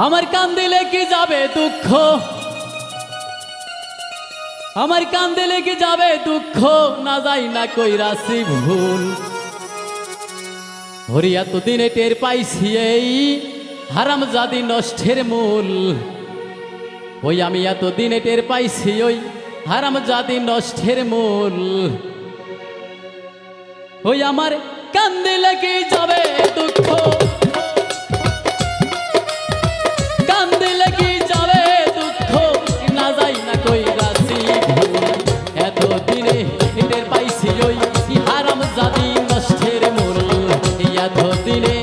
আমার কান দিলে কি যাবে দুঃখ, আমার কান দিলে কি যাবে দুঃখ, না যাই না কইরাছি ভুল। হরি এতদিনে টের পাইছি এই হারামজাদি নষ্টের মূল। ওই আমি এতদিনে টের পাইছি ওই হারামজাদি নষ্টের মূল। ওই আমার কান দিলে কি যাবে দুঃখ, কান দিলে কি যাবে দুঃখ, না যাই না কইরাছি ভুল। এতদিনে টের পাইছি ওই হারামজাদি নষ্টের মূল। এতদিনে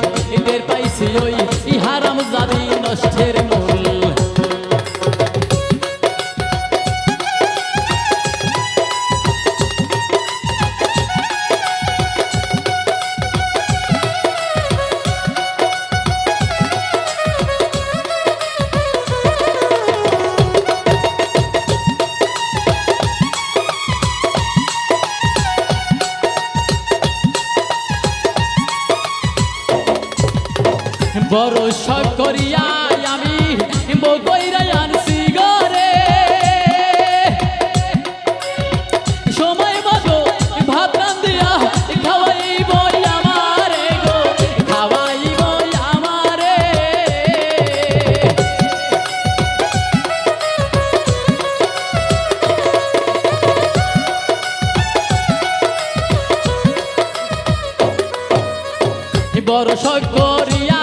টের পাইছি ওই হারামজাদি নষ্টের মূল। বড় শখ করিয়া আমি বইরা আনছি ঘরে, সময় মতো ভাত রান্ধিয়া খাওয়াইব আমারে গো, খাওয়াইব আমারে। বড় শখ করিয়া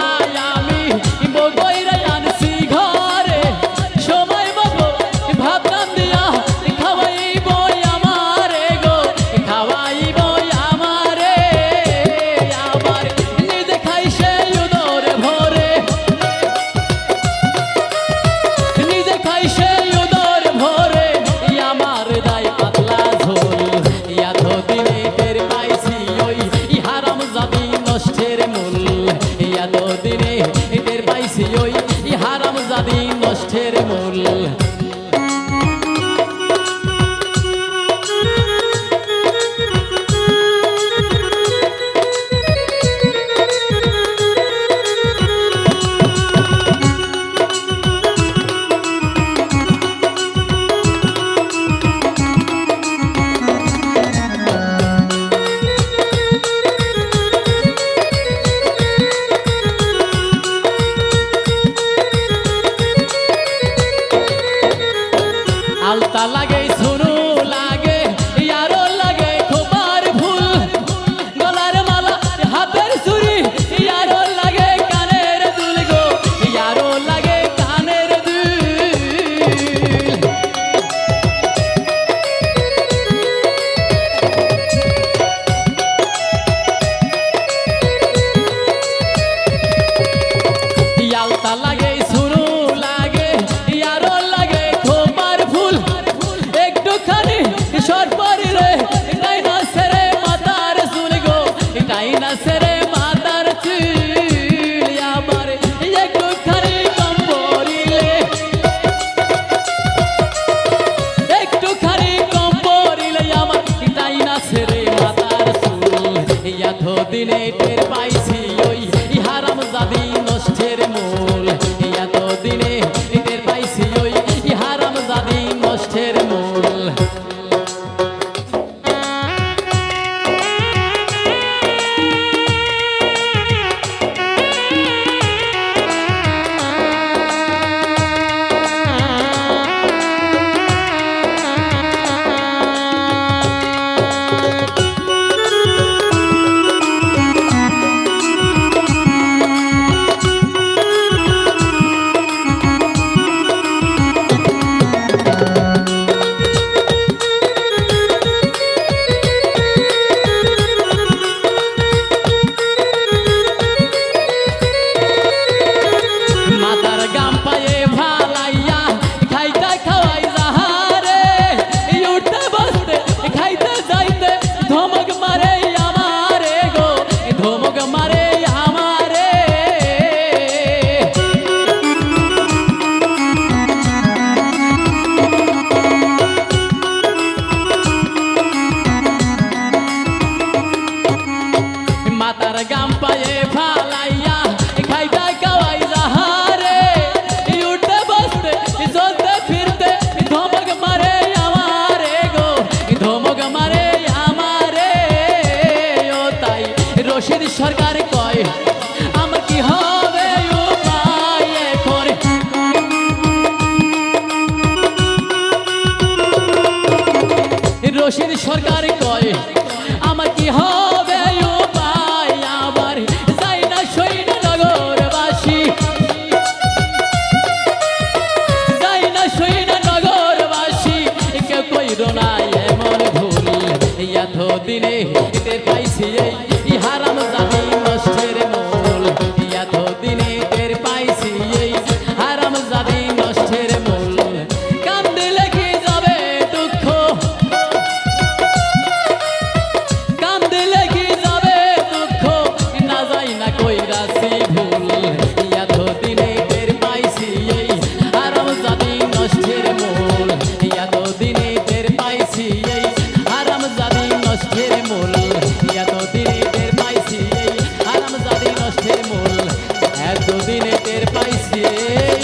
হারামজাদি নষ্টের মূল। আলতা লাগে শুনু লাগে ইয়ারো লাগে খোপার ফুল, গলার মালা হাতের চুড়ি ইয়ারো লাগে কানের দুল গো, ইয়ারো লাগে কানের দুল। আলতা লাগে শুনু লাগে ইয়ারো লাগে খোপার ফুল, একটুখানি সরপরি রে তাই না সেরে মাতার চুল গো, তাই না সেরে মাতার চুল। আবার একটুখানি কম পরিলে, একটুখানি কম পরিলে আমার তাই না সেরে মাতার চুল। এতদিনে টের পাইছি ওই হারামজাদি নষ্টের মূল। এতদিনে টের পাইছি ওই হারামজাদি নষ্টের মূল। দিনে টের পাইছি এই হারাম জাদি নষ্টের মূল এত দিনে টের পাইছি এই হারাম জাদি নষ্টের মূল কান্দিলে কি যাবে দুঃখ কান্দিলে কি যাবে দুঃখ না যাই না কইরাছি ভুল এত দিনে টের পাইছি এই হারাম জাদি নষ্টের মূল এত দিনে টের পাইছি এই হারাম জাদি নষ্টের মূল এত দিনে টের পাইছি এই হারাম জাদি নষ্টের মূল এত দিনে টের পাইছি এই